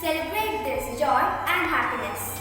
celebrate this joy and happiness.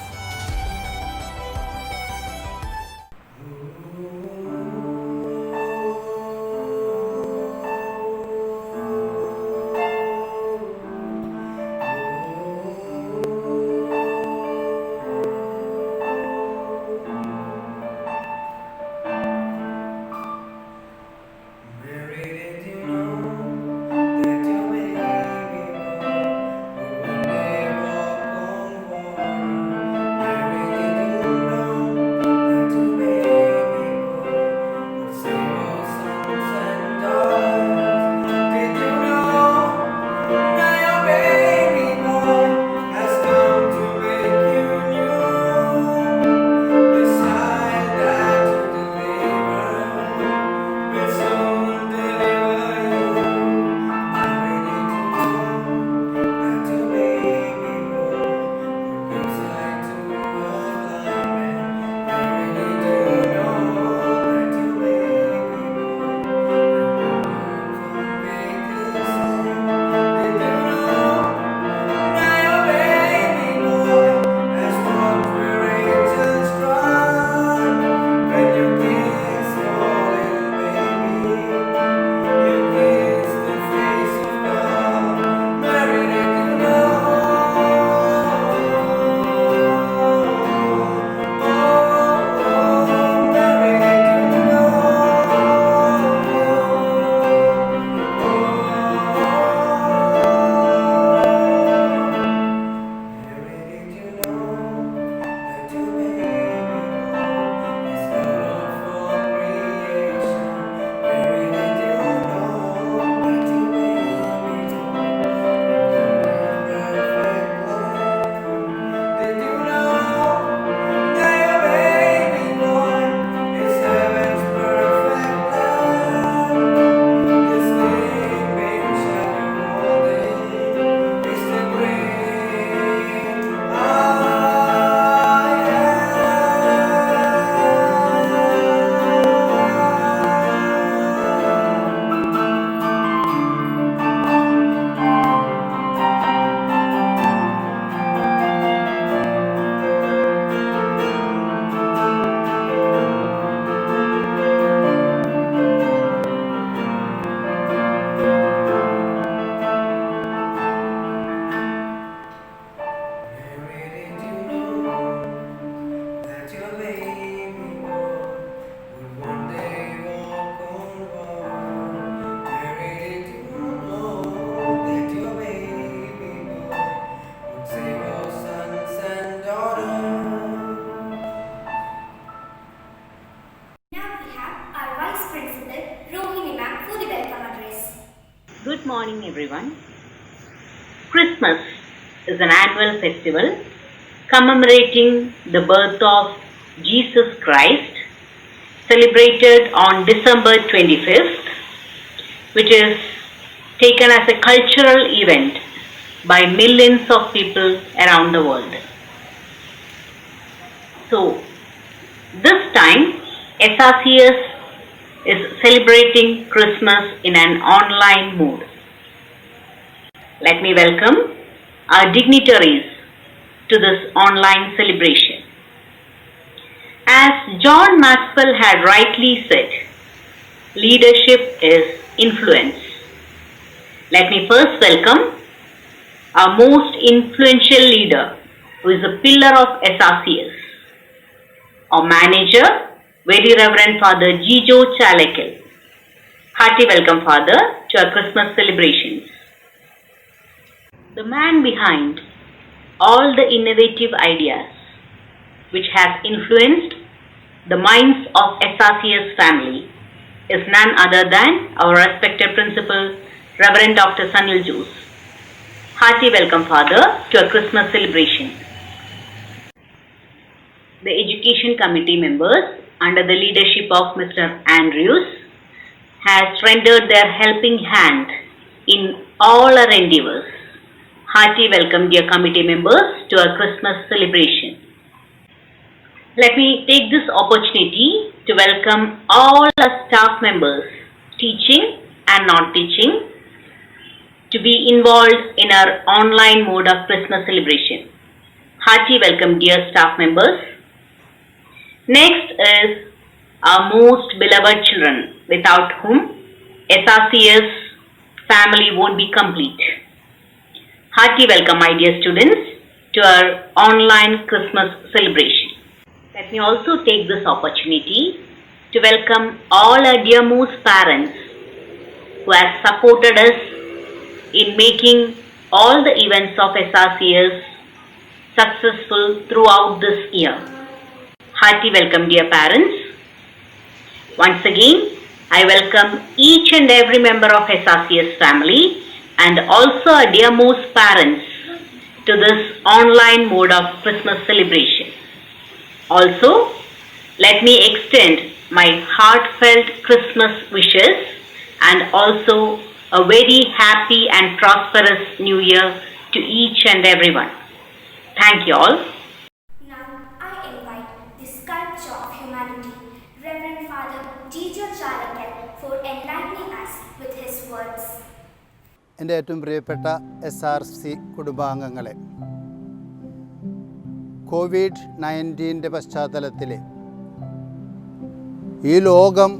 Good morning, everyone. Christmas is an annual festival commemorating the birth of Jesus Christ, celebrated on December 25th, which is taken as a cultural event by millions of people around the world. So, this time, SRCS is celebrating Christmas in an online mood. Let me welcome our dignitaries to this online celebration. As John Maxwell had rightly said, leadership is influence. Let me first welcome our most influential leader, who is a pillar of SRCS, our manager, Very Reverend Father Jijo Chalakil. Hearty welcome, Father, to our Christmas celebrations. The man behind all the innovative ideas which has influenced the minds of SRCS family is none other than our respected principal, Reverend Dr. Sanil Jose. Hearty welcome, Father, to our Christmas celebration. The Education Committee members, under the leadership of Mr. Andrews, has rendered their helping hand in all our endeavours. Hearty welcome, dear committee members, to our Christmas celebration. Let me take this opportunity to welcome all our staff members, teaching and non-teaching, to be involved in our online mode of Christmas celebration. Hearty welcome, dear staff members. Next is our most beloved children, without whom SRCS family won't be complete. Hearty welcome, my dear students, to our online Christmas celebration. Let me also take this opportunity to welcome all our dearmost parents who have supported us in making all the events of SRCS successful throughout this year. Hearty welcome, dear parents. Once again, I welcome each and every member of SRCS family and also our dearmost parents to this online mode of Christmas celebration. Also, let me extend my heartfelt Christmas wishes and also a very happy and prosperous new year to each and everyone. Thank you all. Now I invite the sculpture of humanity, Reverend Father Gijo Chalakan, for enlightening us with his words. എൻ്റെ ഏറ്റവും പ്രിയപ്പെട്ട SRC കുടുംബാംഗങ്ങളെ, COVID-19 പശ്ചാത്തലത്തിൽ ഈ ലോകം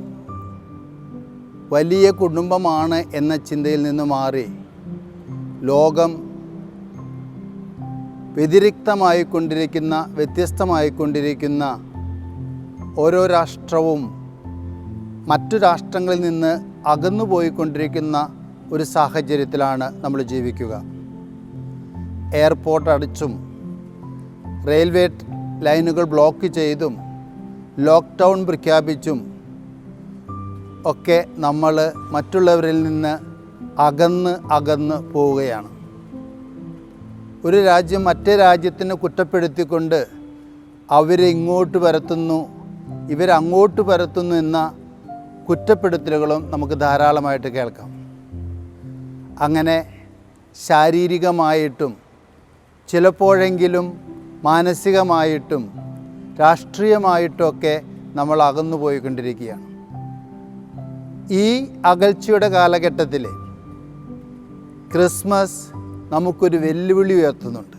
വലിയ കുടുംബമാണ് എന്ന ചിന്തയിൽ നിന്ന് മാറി ലോകം വ്യതിരിക്തമായിക്കൊണ്ടിരിക്കുന്ന, വ്യത്യസ്തമായിക്കൊണ്ടിരിക്കുന്ന ഓരോ രാഷ്ട്രവും മറ്റു രാഷ്ട്രങ്ങളിൽ നിന്ന് അകന്നുപോയിക്കൊണ്ടിരിക്കുന്ന ഒരു സാഹചര്യത്തിലാണ് നമ്മൾ ജീവിക്കുക. എയർപോർട്ട് അടച്ചും റെയിൽവേ ലൈനുകൾ ബ്ലോക്ക് ചെയ്തും ലോക്ക്ഡൗൺ പ്രഖ്യാപിച്ചും ഒക്കെ നമ്മൾ മറ്റുള്ളവരിൽ നിന്ന് അകന്ന് പോവുകയാണ്. ഒരു രാജ്യം മറ്റേ രാജ്യത്തിനെ കുറ്റപ്പെടുത്തിക്കൊണ്ട് അവരെ ഇങ്ങോട്ട് പരത്തുന്നു, ഇവരങ്ങോട്ട് പരത്തുന്നു എന്ന കുറ്റപ്പെടുത്തലുകളും നമുക്ക് ധാരാളമായിട്ട് കേൾക്കാം. അങ്ങനെ ശാരീരികമായിട്ടും ചിലപ്പോഴെങ്കിലും മാനസികമായിട്ടും രാഷ്ട്രീയമായിട്ടുമൊക്കെ നമ്മൾ അകന്നു പോയിക്കൊണ്ടിരിക്കുകയാണ്. ഈ അകൽച്ചയുടെ കാലഘട്ടത്തിൽ ക്രിസ്മസ് നമുക്കൊരു വെല്ലുവിളി ഉയർത്തുന്നുണ്ട്.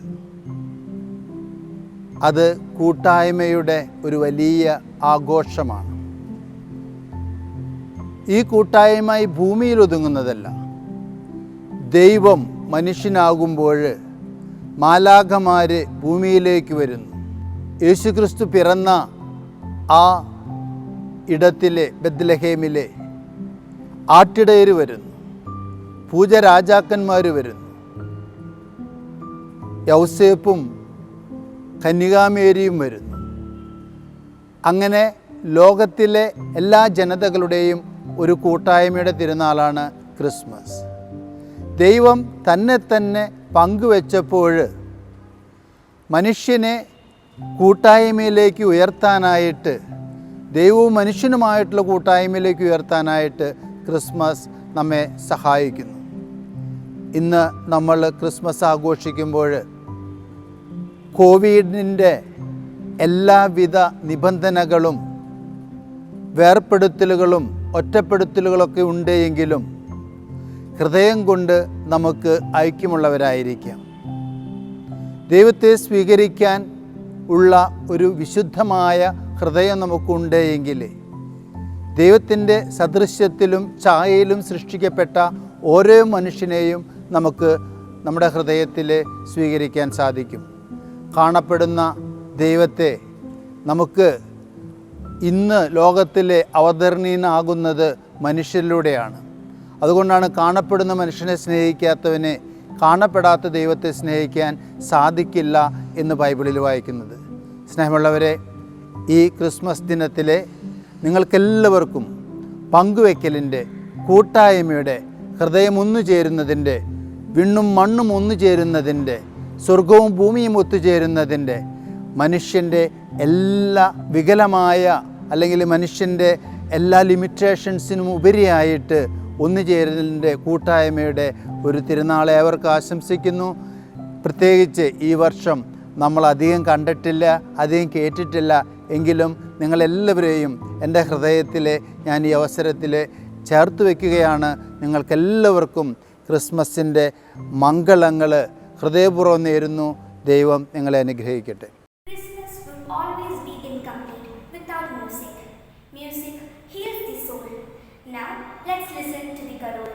അത് കൂട്ടായ്മയുടെ ഒരു വലിയ ആഘോഷമാണ്. ഈ കൂട്ടായ്മ ഈ ഭൂമിയിൽ ഒതുങ്ങുന്നതല്ല. ദൈവം മനുഷ്യനാകുമ്പോൾ മാലാഖമാർ ഭൂമിയിലേക്ക് വരുന്നു. യേശുക്രിസ്തു പിറന്ന ആ ഇടത്തിലെ ബെത്ലഹേമിലെ ആട്ടിടയർ വരുന്നു, പൂജരാജാക്കന്മാർ വരുന്നു, യൗസേപ്പും കന്യകാമേരിയും വരുന്നു. അങ്ങനെ ലോകത്തിലെ എല്ലാ ജനതകളുടെയും ഒരു കൂട്ടായ്മയുടെ തിരുനാളാണ് ക്രിസ്മസ്. ദൈവം തന്നെ പങ്കുവെച്ചപ്പോൾ മനുഷ്യനെ കൂട്ടായ്മയിലേക്ക് ഉയർത്താനായിട്ട്, ദൈവവും മനുഷ്യനുമായിട്ടുള്ള കൂട്ടായ്മയിലേക്ക് ഉയർത്താനായിട്ട് ക്രിസ്മസ് നമ്മെ സഹായിക്കുന്നു. ഇന്ന് നമ്മൾ ക്രിസ്മസ് ആഘോഷിക്കുമ്പോൾ കോവിഡിൻ്റെ എല്ലാവിധ നിബന്ധനകളും വേർപ്പെടുത്തലുകളും ഒറ്റപ്പെടുത്തലുകളൊക്കെ ഉണ്ടെങ്കിലും ഹൃദയം കൊണ്ട് നമുക്ക് ഐക്യമുള്ളവരായിരിക്കാം. ദൈവത്തെ സ്വീകരിക്കാൻ ഉള്ള ഒരു വിശുദ്ധമായ ഹൃദയം നമുക്കുണ്ടെങ്കിൽ ദൈവത്തിൻ്റെ സദൃശ്യത്തിലും ഛായയിലും സൃഷ്ടിക്കപ്പെട്ട ഓരോ മനുഷ്യനെയും നമുക്ക് നമ്മുടെ ഹൃദയത്തിൽ സ്വീകരിക്കാൻ സാധിക്കും. കാണപ്പെടുന്ന ദൈവത്തെ നമുക്ക് ഇന്ന് ലോകത്തിൽ അവതരണീയനാകുന്നത് മനുഷ്യരിലൂടെയാണ്. അതുകൊണ്ടാണ് കാണപ്പെടുന്ന മനുഷ്യനെ സ്നേഹിക്കാത്തവനെ കാണപ്പെടാത്ത ദൈവത്തെ സ്നേഹിക്കാൻ സാധിക്കില്ല എന്ന് ബൈബിളിൽ വായിക്കുന്നത്. സ്നേഹമുള്ളവരെ, ഈ ക്രിസ്മസ് ദിനത്തിലെ നിങ്ങൾക്കെല്ലാവർക്കും പങ്കുവയ്ക്കലിൻ്റെ, കൂട്ടായ്മയുടെ, ഹൃദയം ഒന്നുചേരുന്നതിൻ്റെ, വിണ്ണും മണ്ണും ഒന്നുചേരുന്നതിൻ്റെ, സ്വർഗവും ഭൂമിയും ഒത്തുചേരുന്നതിൻ്റെ, മനുഷ്യൻ്റെ എല്ലാ വികലമായ അല്ലെങ്കിൽ മനുഷ്യൻ്റെ എല്ലാ ലിമിറ്റേഷൻസിനും ഉപരിയായിട്ട് ഒന്നുചേരലിൻ്റെ, കൂട്ടായ്മയുടെ ഒരു തിരുനാളെ അവർക്ക് ആശംസിക്കുന്നു. പ്രത്യേകിച്ച് ഈ വർഷം നമ്മൾ അധികം കണ്ടിട്ടില്ല, അധികം കേട്ടിട്ടില്ല എങ്കിലും നിങ്ങളെല്ലാവരെയും എൻ്റെ ഹൃദയത്തിൽ ഞാൻ ഈ അവസരത്തിൽ ചേർത്ത് വയ്ക്കുകയാണ്. നിങ്ങൾക്കെല്ലാവർക്കും ക്രിസ്മസിൻ്റെ മംഗളങ്ങൾ ഹൃദയപൂർവ്വം നേരുന്നു. ദൈവം നിങ്ങളെ അനുഗ്രഹിക്കട്ടെ. Christmas will always be incomplete without music. Music heals the soul. Now, let's listen to the carol.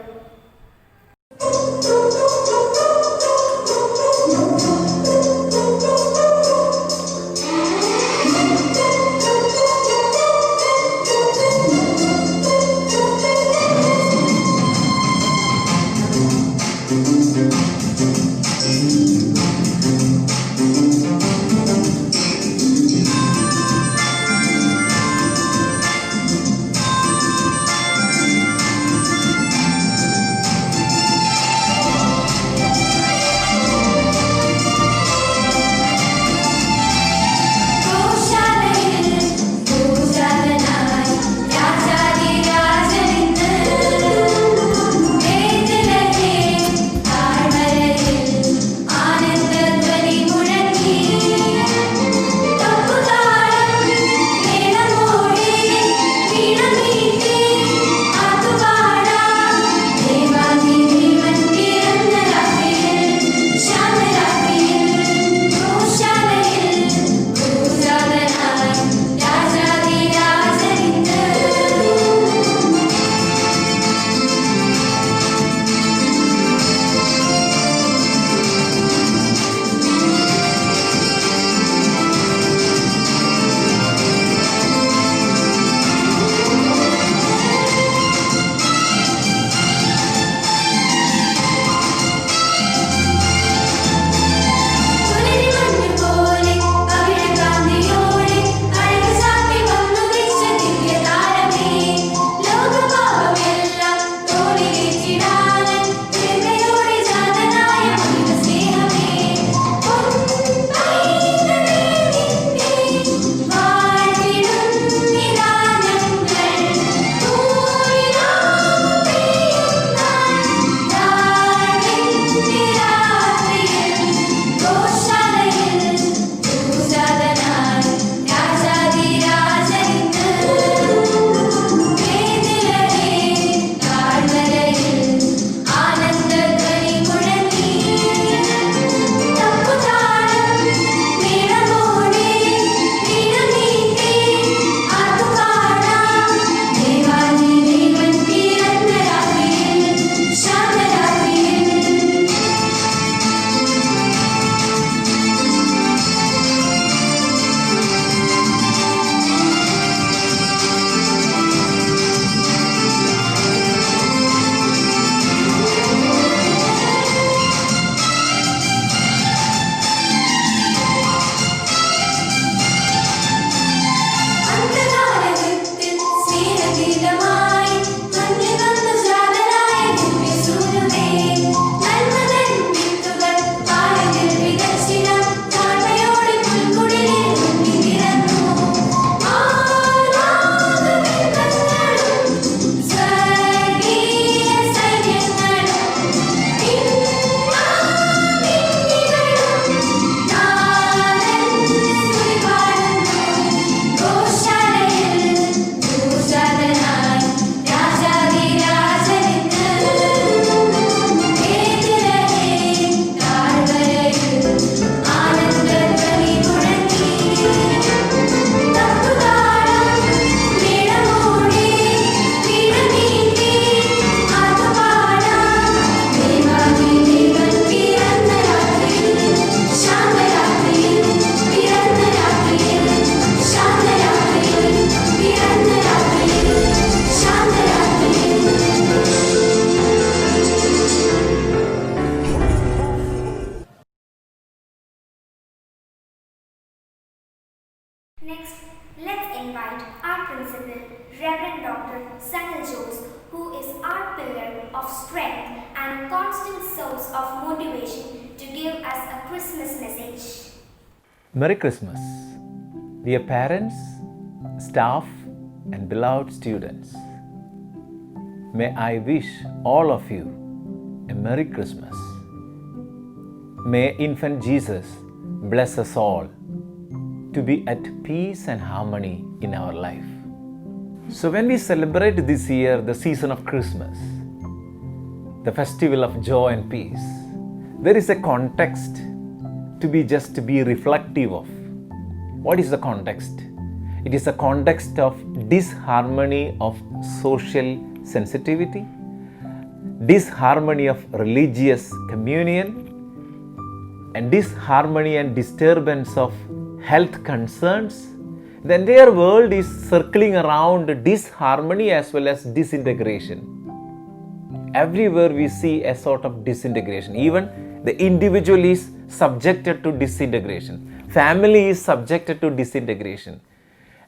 Next, let's invite our principal, Reverend Dr. Sanil Jose, who is our pillar of strength and constant source of motivation to give us a Christmas message. Merry Christmas, dear parents, staff, and beloved students. May I wish all of you a Merry Christmas. May Infant Jesus bless us all to be at peace and harmony in our life. So when we celebrate this year the season of Christmas, the festival of joy and peace, there is a context to be reflective of. What is the context? It is a context of disharmony of social sensitivity, disharmony of religious communion, and disharmony and disturbance of health concerns. The entire world is circling around disharmony as well as disintegration. Everywhere we see a sort of disintegration. Even the individual is subjected to disintegration. Family is subjected to disintegration.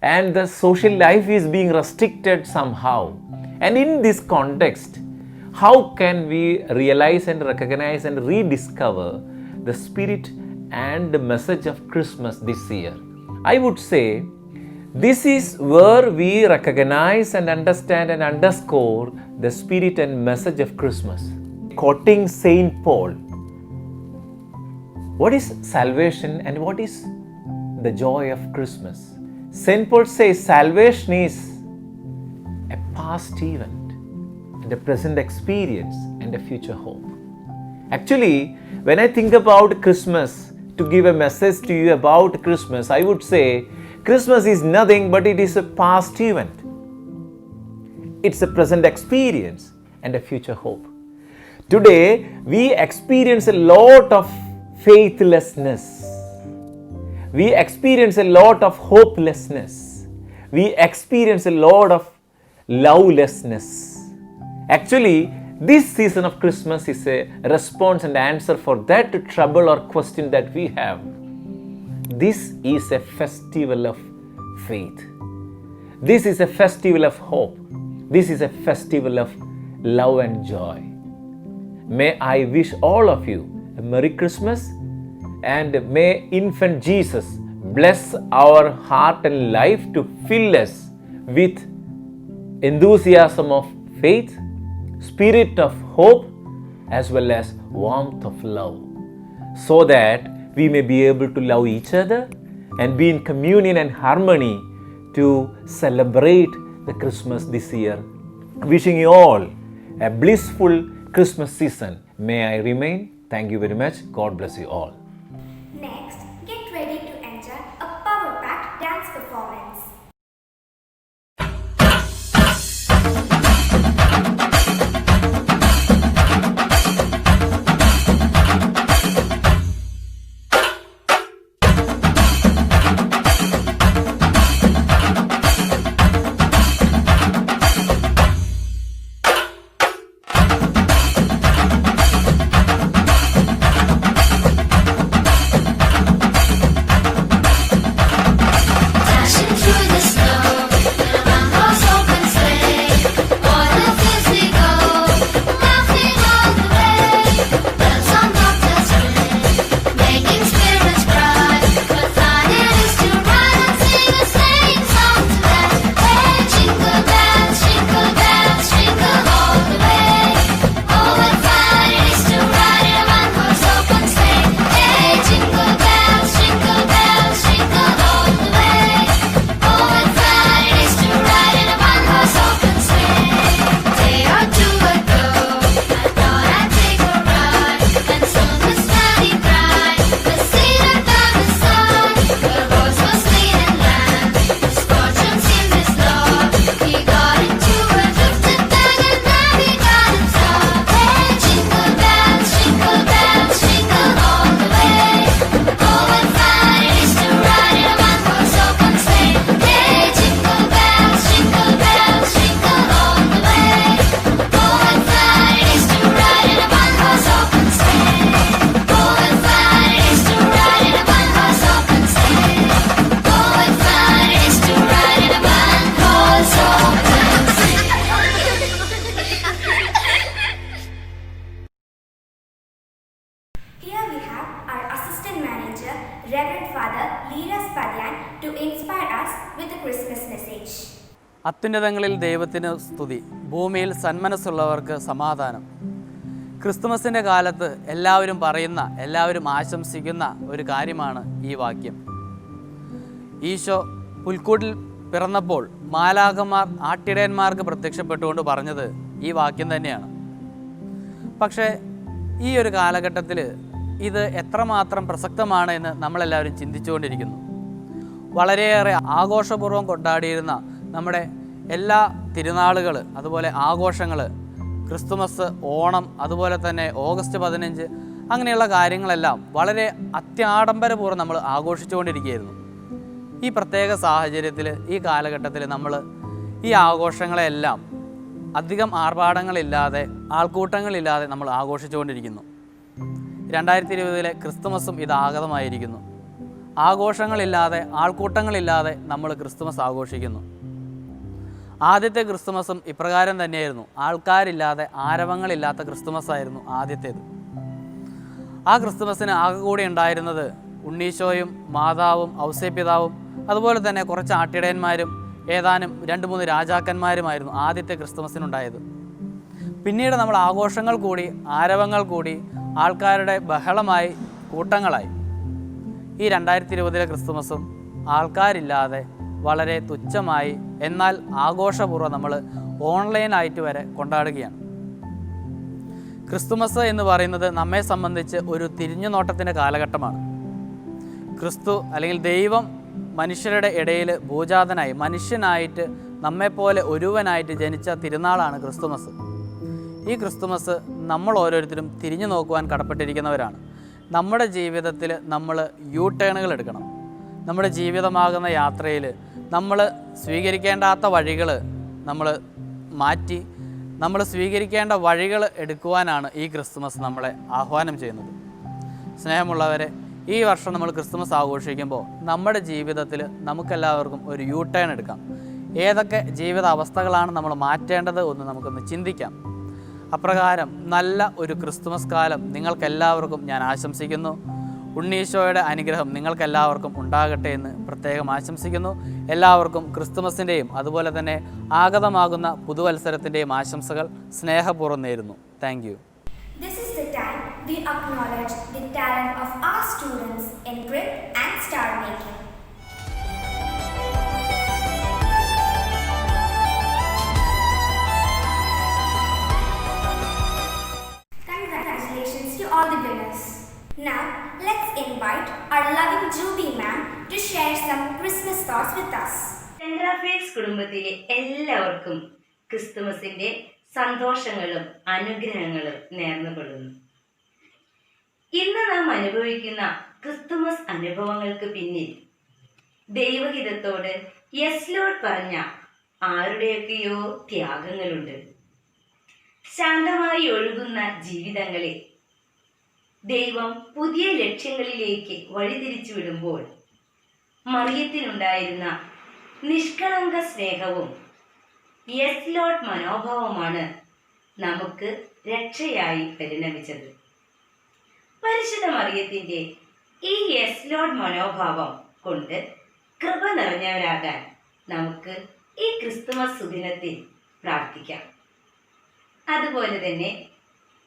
And the social life is being restricted somehow. And in this context, how can we realize and recognize and rediscover the spirit and the message of Christmas this year? I would say this is where we recognize and understand and underscore the spirit and message of Christmas. Quoting Saint Paul, what is salvation and what is the joy of Christmas? Saint Paul says salvation is a past event and a present experience and a future hope. Actually, when I think about Christmas, to give a message to you about Christmas, I would say Christmas is nothing but it is a past event. It's a present experience and a future hope. Today, we experience a lot of faithlessness. We experience a lot of hopelessness. We experience a lot of lovelessness. Actually, this season of Christmas is a response and answer for that trouble or question that we have. This is a festival of faith. This is a festival of hope. This is a festival of love and joy. May I wish all of you a Merry Christmas, and may Infant Jesus bless our heart and life to fill us with enthusiasm of faith, spirit of hope, as well as warmth of love, so that we may be able to love each other and be in communion and harmony to celebrate the Christmas this year. Wishing you all a blissful Christmas season. May I remain. Thank you very much. God bless you all. Next, get ready to enjoy a power-packed dance performance. Here we have our Assistant Manager, Reverend Father Leeras Padyan, to inspire us with a Christmas message. അത്യുന്നതങ്ങളിൽ ദൈവത്തിന് സ്തുതി, ഭൂമിയിൽ സന്മനസ്സുള്ളവർക്ക് സമാധാനം. ക്രിസ്തുമസിൻ്റെ കാലത്ത് എല്ലാവരും പറയുന്ന, എല്ലാവരും ആശംസിക്കുന്ന ഒരു കാര്യമാണ് ഈ വാക്യം. ഈശോ പുൽക്കൂട്ടിൽ പിറന്നപ്പോൾ മാലാഖമാർ ആട്ടിടയന്മാർക്ക് പ്രത്യക്ഷപ്പെട്ടുകൊണ്ട് പറഞ്ഞത് ഈ വാക്യം തന്നെയാണ്. പക്ഷേ ഈ ഒരു കാലഘട്ടത്തിൽ ഇത് എത്രമാത്രം പ്രസക്തമാണ് എന്ന് നമ്മളെല്ലാവരും ചിന്തിച്ചുകൊണ്ടിരിക്കുന്നു. വളരെയേറെ ആഘോഷപൂർവ്വം കൊണ്ടാടിയിരുന്ന നമ്മുടെ എല്ലാ തിരുനാളുകൾ, അതുപോലെ ആഘോഷങ്ങൾ, ക്രിസ്തുമസ്, ഓണം, അതുപോലെ തന്നെ ഓഗസ്റ്റ് 15 അങ്ങനെയുള്ള കാര്യങ്ങളെല്ലാം വളരെ അത്യാഡംബരപൂർവ്വം നമ്മൾ ആഘോഷിച്ചുകൊണ്ടിരിക്കുകയായിരുന്നു. ഈ പ്രത്യേക സാഹചര്യത്തിൽ, ഈ കാലഘട്ടത്തിൽ നമ്മൾ ഈ ആഘോഷങ്ങളെല്ലാം അധികം ആർഭാടങ്ങളില്ലാതെ, ആൾക്കൂട്ടങ്ങളില്ലാതെ നമ്മൾ ആഘോഷിച്ചുകൊണ്ടിരിക്കുന്നു. 2020 ക്രിസ്തുമസും ഇതാഗതമായിരിക്കുന്നു. ആഘോഷങ്ങളില്ലാതെ, ആൾക്കൂട്ടങ്ങളില്ലാതെ നമ്മൾ ക്രിസ്തുമസ് ആഘോഷിക്കുന്നു. ആദ്യത്തെ ക്രിസ്തുമസും ഇപ്രകാരം തന്നെയായിരുന്നു. ആൾക്കാരില്ലാതെ, ആരവങ്ങളില്ലാത്ത ക്രിസ്തുമസ് ആയിരുന്നു ആദ്യത്തേത്. ആ ക്രിസ്തുമസിന് ആകെ കൂടി ഉണ്ടായിരുന്നത് ഉണ്ണീശോയും മാതാവും ഔസേപ്പിതാവും അതുപോലെ തന്നെ കുറച്ച് ആട്ടിടയന്മാരും ഏതാനും 2-3 രാജാക്കന്മാരുമായിരുന്നു ആദ്യത്തെ ക്രിസ്തുമസിനുണ്ടായത്. പിന്നീട് നമ്മൾ ആഘോഷങ്ങൾ കൂടി, ആരവങ്ങൾ കൂടി, ആൾക്കാരുടെ ബഹളമായി, കൂട്ടങ്ങളായി. ഈ 2020 ക്രിസ്തുമസും ആൾക്കാരില്ലാതെ വളരെ തുച്ഛമായി, എന്നാൽ ആഘോഷപൂർവ്വം നമ്മൾ ഓൺലൈനായിട്ട് വരെ കൊണ്ടാടുകയാണ്. ക്രിസ്തുമസ് എന്ന് പറയുന്നത് നമ്മെ സംബന്ധിച്ച് ഒരു തിരിഞ്ഞുനോട്ടത്തിൻ്റെ കാലഘട്ടമാണ്. ക്രിസ്തു അല്ലെങ്കിൽ ദൈവം മനുഷ്യരുടെ ഇടയിൽ ഭൂജാതനായി, മനുഷ്യനായിട്ട്, നമ്മെപ്പോലെ ഒരുവനായിട്ട് ജനിച്ച തിരുനാളാണ് ക്രിസ്തുമസ്. ഈ ക്രിസ്തുമസ് നമ്മൾ ഓരോരുത്തരും തിരിഞ്ഞു നോക്കുവാൻ കടപ്പെട്ടിരിക്കുന്നവരാണ്. നമ്മുടെ ജീവിതത്തിൽ നമ്മൾ യു-ടേണുകൾ എടുക്കണം. നമ്മുടെ ജീവിതമാകുന്ന യാത്രയിൽ നമ്മൾ സ്വീകരിക്കേണ്ടാത്ത വഴികൾ നമ്മൾ മാറ്റി, നമ്മൾ സ്വീകരിക്കേണ്ട വഴികൾ എടുക്കുവാനാണ് ഈ ക്രിസ്തുമസ് നമ്മളെ ആഹ്വാനം ചെയ്യുന്നത്. സ്നേഹമുള്ളവരെ, ഈ വർഷം നമ്മൾ ക്രിസ്തുമസ് ആഘോഷിക്കുമ്പോൾ നമ്മുടെ ജീവിതത്തിൽ നമുക്കെല്ലാവർക്കും ഒരു യു-ടേൺ എടുക്കാം. ഏതൊക്കെ ജീവിത അവസ്ഥകളാണ് നമ്മൾ മാറ്റേണ്ടത് എന്ന് നമുക്കൊന്ന് ചിന്തിക്കാം. അപ്രകാരം നല്ല ഒരു ക്രിസ്തുമസ് കാലം നിങ്ങൾക്കെല്ലാവർക്കും ഞാൻ ആശംസിക്കുന്നു. ഉണ്ണീശോയുടെ അനുഗ്രഹം നിങ്ങൾക്കെല്ലാവർക്കും ഉണ്ടാകട്ടെ എന്ന് പ്രത്യേകം ആശംസിക്കുന്നു. എല്ലാവർക്കും ക്രിസ്തുമസിൻ്റെയും അതുപോലെ തന്നെ ആഗതമാകുന്ന പുതുവത്സരത്തിൻ്റെയും ആശംസകൾ സ്നേഹപൂർവ്വം നേരുന്നു. Thank you. This is the time we acknowledge the talent of our students in grit and star making. Congratulations to all the winners. Now, let's invite our loving Juby ma'am to share some Christmas thoughts with us. Saint Raphael's കുടുംബത്തിലെ എല്ലാവർക്കും ക്രിസ്തുമസിന്റെ സന്തോഷങ്ങളും അനുഗ്രഹങ്ങളും നേർന്നുകൊള്ളുന്നു. ഇന്ന് നാം അനുഭവിക്കുന്ന Christmas അനുഭവങ്ങൾക്ക് പിന്നിൽ ദൈവഹിതത്തോട് yes Lord പറഞ്ഞ ആരുടെയൊക്കെയോ ത്യാഗങ്ങളുണ്ട്. ശാന്തമായി ഒഴുകുന്ന ജീവിതങ്ങളെ ദൈവം പുതിയ ലക്ഷ്യങ്ങളിലേക്ക് വഴിതിരിച്ചു വിടുമ്പോൾ മറിയത്തിനുണ്ടായിരുന്ന നിഷ്കളങ്ക സ്നേഹവും യെസ് ലോർഡ് മനോഭാവമാണ് നമുക്ക് രക്ഷയായി പരിണമിച്ചത്. പരിശുദ്ധ മറിയത്തിൻ്റെ ഈ യെസ് ലോർഡ് മനോഭാവം കൊണ്ട് കൃപ നിറഞ്ഞവരാകാൻ നമുക്ക് ഈ ക്രിസ്തുമസ് സുദിനത്തിൽ പ്രാർത്ഥിക്കാം. അതുപോലെ തന്നെ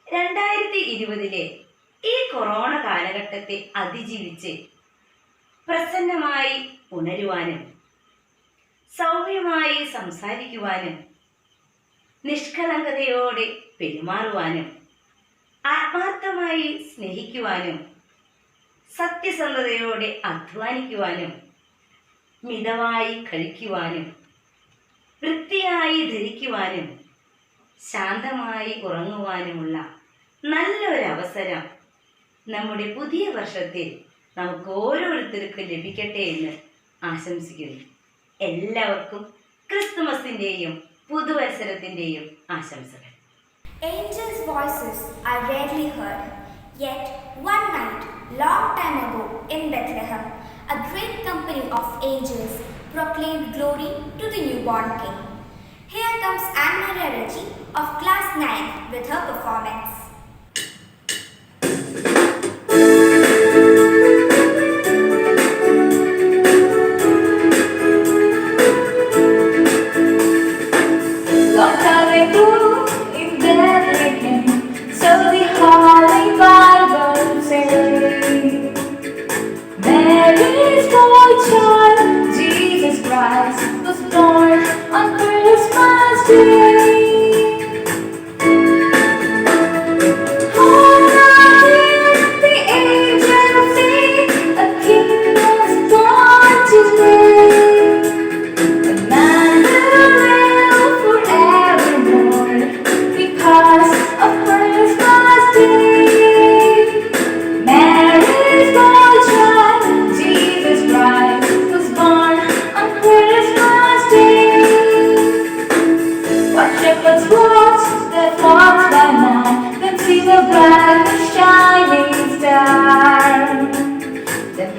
2020 ഈ കൊറോണ കാലഘട്ടത്തെ അതിജീവിച്ച് പ്രസന്നമായി ഉണരുവാനും സൗമ്യമായി സംസാരിക്കുവാനും നിഷ്കളങ്കതയോടെ പെരുമാറുവാനും ആത്മാർത്ഥമായി സ്നേഹിക്കുവാനും സത്യസന്ധതയോടെ അധ്വാനിക്കുവാനും മിതമായി കഴിക്കുവാനും വൃത്തിയായി ധരിക്കുവാനും ശാന്തമായി ഉറങ്ങുവാനുമുള്ള നല്ലൊരവസരം നമ്മുടെ പുതിയ വർഷത്തിൽ നമുക്ക് ഓരോരുത്തർക്കും ലഭിക്കട്ടെ എന്ന് ആശംസിക്കുന്നു. എല്ലാവർക്കും ക്രിസ്തുമസിൻ്റെയും പുതുവത്സരത്തിൻ്റെയും ആശംസകൾ. Angels' voices are rarely heard, yet one night, long time ago in Bethlehem, a great company of angels proclaimed glory to the newborn King. Here comes Anne-Marie Reggie of class 9 with her performance. Long time ago in Bethlehem, so the Holy Bible says, Mary's boy child, Jesus Christ, was born on Christmas Day.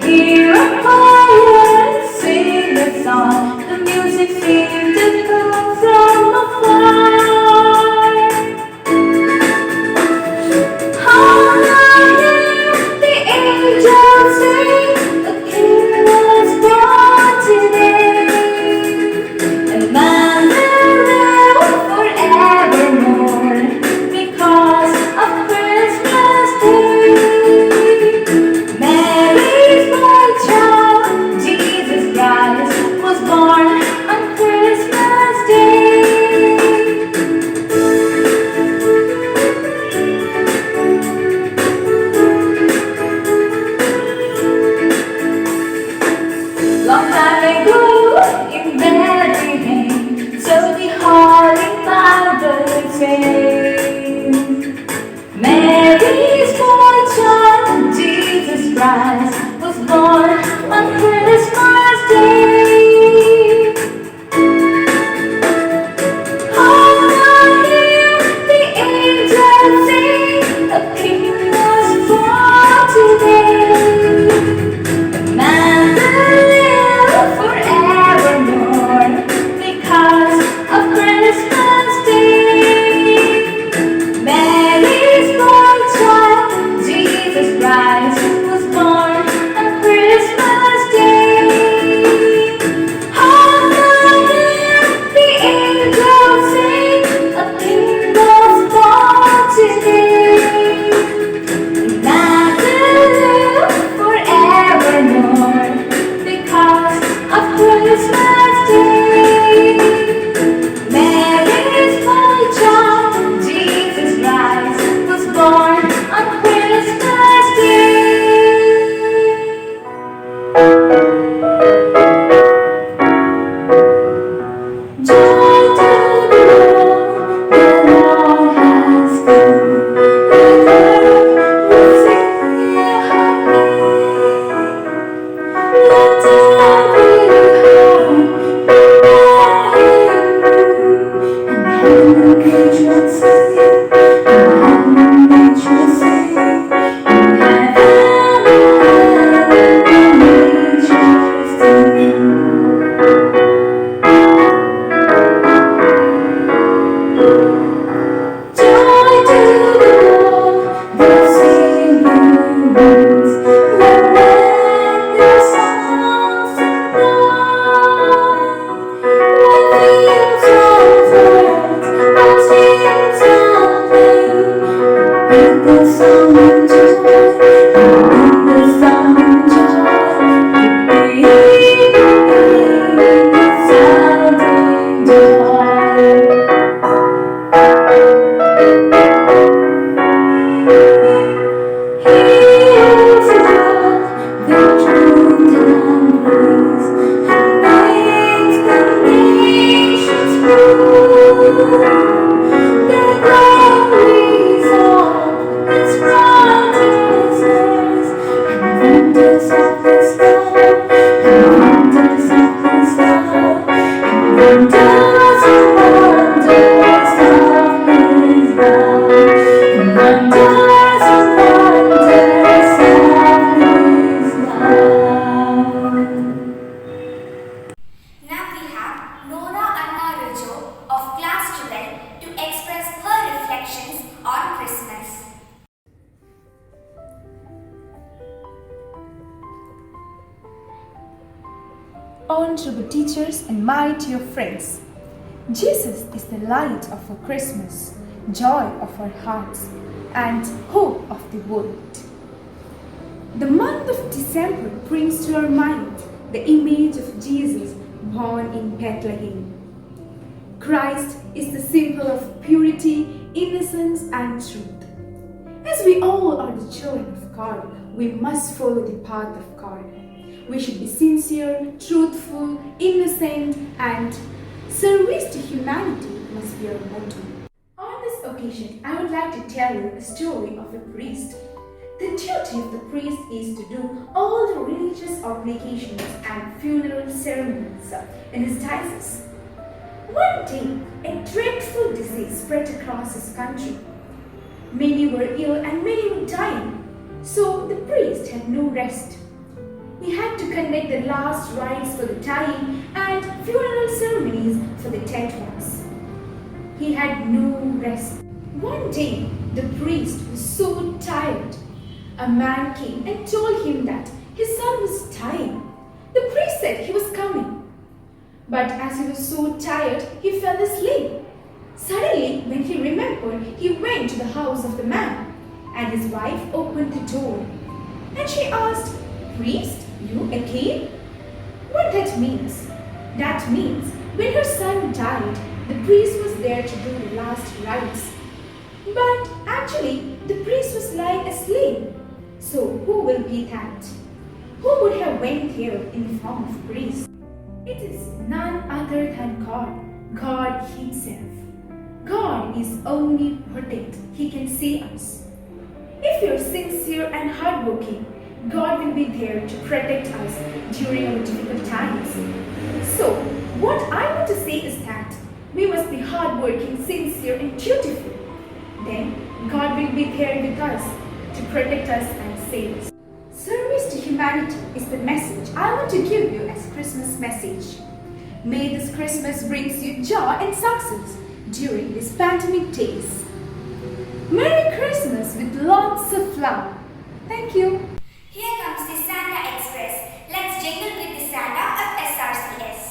hear a choir sing a song. The music seemed to come from afar. Hallelujah, the angels sing, the King was born today. Emmanuel forevermore, because of Christmas Day. Mary's boy child, Jesus Christ, was born on Christmas Day. Long time ago in Bethlehem, so the Holy Bible says, Mary's boy child, Jesus Christ, was born on Christmas Day. Hallelujah, the angels sing, a King was born today. Emmanuel forevermore, because of Christmas Day. Mary's boy child, Jesus Christ, was born on Christmas Day. Hallelujah, the angels sing, a King was born today. Emmanuel forevermore, because of Christmas Day. Mary's boy child, Jesus Christ, was born on Christmas Day. Joy to the world, the Lord has come. The earth will sing happy. Let every heart prepare Him, and heaven rejoicing, and heaven rejoicing, and heaven rejoicing. Joy to the world, the Savior reigns. Let men their songs employ. With hymns of words, as hymns of pain, with the song and joy, with the song and joy, with sounding joy. He is God, the truth and grace, and makes the nations prove the glories of His righteousness, and wonders of His love, and wonders of His love, and wonders of wonders of His love, and wonders of wonders of His love. Now we have Nora Anna Rajo of Class 12 to express her reflections on Christmas. Honorable teachers and my dear friends, Jesus is the light of our Christmas, joy of our hearts, and hope of the world. The month of December brings to our mind the image of Jesus born in Bethlehem. Christ is the symbol of purity, innocence, and truth. As we all are the children of God, we must follow the path of God. We should be sincere, truthful, innocent, and service to humanity must be our motto. On this occasion, I would like to tell you a story of a priest. The duty of the priest is to do all the religious obligations and funeral ceremonies in his diocese. One day, a dreadful disease spread across his country. Many were ill and many were dying, so the priest had no rest. He had to conduct the last rites for the dying and funeral ceremonies for the dead ones. He had no rest. One day, the priest was so tired. A man came and told him that his son was dying. The priest said he was coming. But as he was so tired, he fell asleep. Suddenly, when he remembered, he went to the house of the man, and his wife opened the door. And she asked, "Priest, you again?" What that means? That means when her son died, the priest was there to do the last rites. But actually, the priest was lying asleep. So who will be that? Who would have went here in the form of priest? It is none other than God, God Himself. God is omnipotent. He can see us. If you're sincere and hardworking, God will be there to protect us during our difficult times. So, what I want to say is that we must be hardworking, sincere, and dutiful. Then, God will be there with us to protect us and save us. Service to humanity is the message I want to give you as Christmas message. May this Christmas brings you joy and success during these pandemic days. Merry Christmas with lots of love. Thank you. Here comes the Santa Express. Let's jingle with the Santa of SRCS.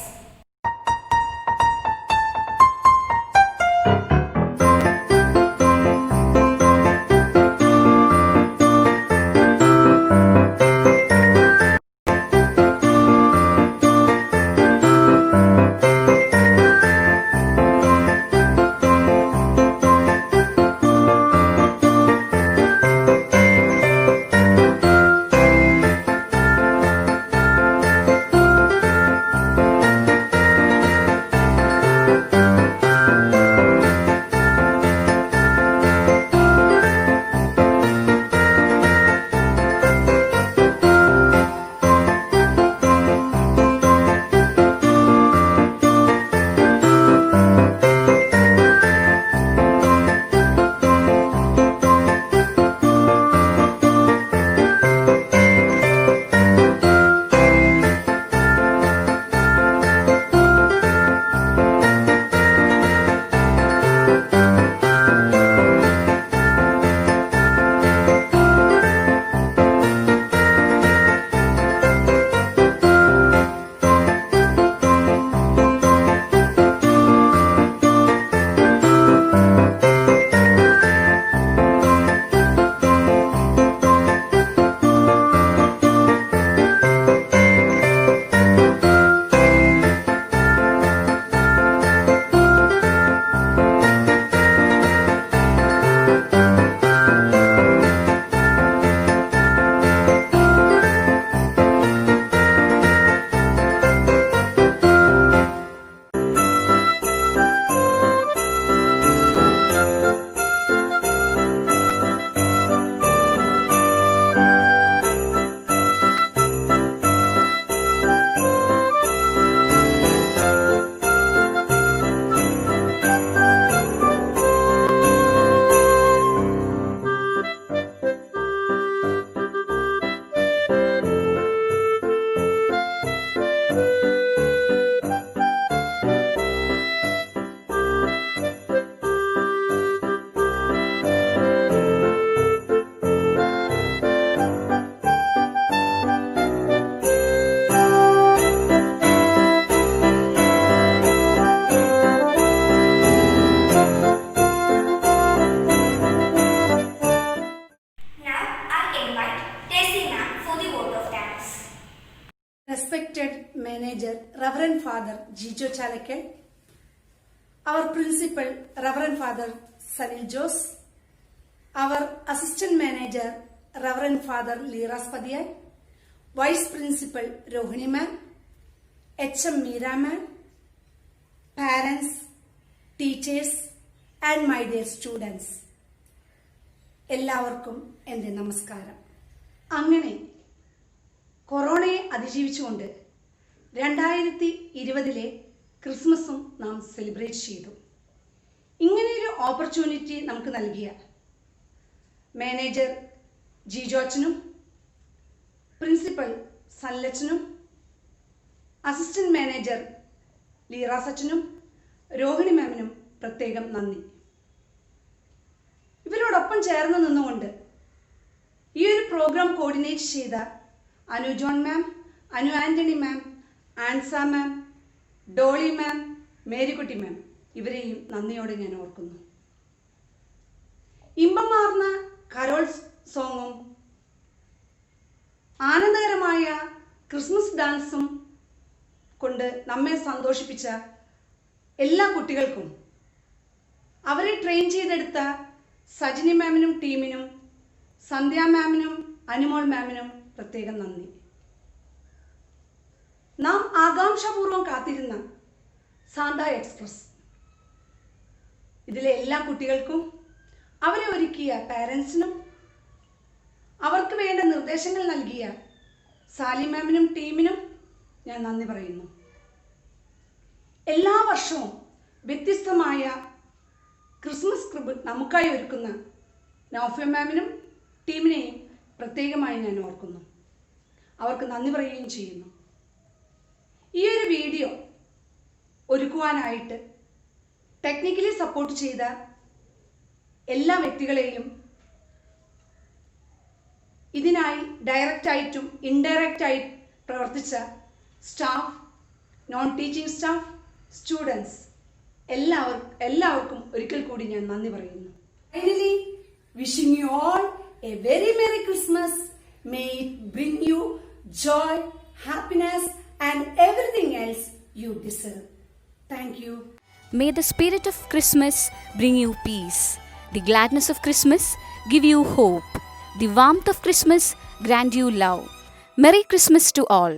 Respected Manager Reverend Father Jijo Chalakal, our Principal Reverend Father Salil Jose, our Assistant Manager Reverend Father Liras Padiyai, Vice Principal Rohini Ma'am, HM Meera Ma'am, parents, teachers and my dear students, എല്ലാവർക്കും എൻ്റെ നമസ്കാരം. അങ്ങനെ കൊറോണയെ അതിജീവിച്ചുകൊണ്ട് 2020 ക്രിസ്മസും നാം celebrate ചെയ്തു. ഇങ്ങനെയൊരു ഓപ്പർച്യൂണിറ്റി നമുക്ക് നൽകിയ മാനേജർ ജിജോ അച്ഛനും പ്രിൻസിപ്പൽ സല്ലച്ചനും അസിസ്റ്റന്റ് മാനേജർ ലീറ സച്ചനും രോഹിണി മാമിനും പ്രത്യേകം നന്ദി. ഇവരോടൊപ്പം ചേർന്ന് നിന്നുകൊണ്ട് ഈ ഒരു പ്രോഗ്രാം കോർഡിനേറ്റ് ചെയ്ത അനു ജോൺ മാം, അനു ആൻ്റണി മാം, ആൻസ മാം, ഡോളി മാം, മേരിക്കുട്ടി മാം, ഇവരെയും നന്ദിയോടെ ഞാൻ ഓർക്കുന്നു. ഇമ്പമാർന്ന കരോൾ സോങ്ങും ആനന്ദകരമായ ക്രിസ്മസ് ഡാൻസും കൊണ്ട് നമ്മെ സന്തോഷിപ്പിച്ച എല്ലാ കുട്ടികൾക്കും, അവരെ ട്രെയിൻ ചെയ്തെടുത്ത സജിനി മാമിനും ടീമിനും, സന്ധ്യ മാമിനും അനുമോൾ മാമിനും പ്രത്യേകം നന്ദി. നാം ആകാംക്ഷാപൂർവം കാത്തിരുന്ന സാന്താ എക്സ്പ്രസ്, ഇതിലെ എല്ലാ കുട്ടികൾക്കും, അവരെ ഒരുക്കിയ പാരൻസിനും, അവർക്ക് വേണ്ട നിർദ്ദേശങ്ങൾ നൽകിയ സാലി മാമിനും ടീമിനും ഞാൻ നന്ദി പറയുന്നു. എല്ലാ വർഷവും വ്യത്യസ്തമായ ക്രിസ്മസ് സ്ക്രിബ് നമുക്കായി ഒരുക്കുന്ന നൗഫിയ മാമിനും ടീമിനെയും പ്രത്യേകമായി ഞാൻ ഓർക്കുന്നു. അവർക്ക് നന്ദി പറയുകയും ചെയ്യുന്നു. ഈ ഒരു വീഡിയോ ഒരുക്കുവാനായിട്ട് ടെക്നിക്കലി സപ്പോർട്ട് ചെയ്ത എല്ലാ വ്യക്തികളെയും, ഇതിനായി ഡയറക്റ്റായിട്ടും ഇൻഡയറക്റ്റായി പ്രവർത്തിച്ച staff, non teaching staff, students എല്ലാവർക്കും ഒരിക്കൽ കൂടി ഞാൻ നന്ദി പറയുന്നു. Finally, wishing you all a very Merry Christmas. May it bring you joy, happiness and everything else you deserve. Thank you. May the spirit of Christmas bring you peace. The gladness of Christmas give you hope. The warmth of Christmas grant you love. Merry Christmas to all.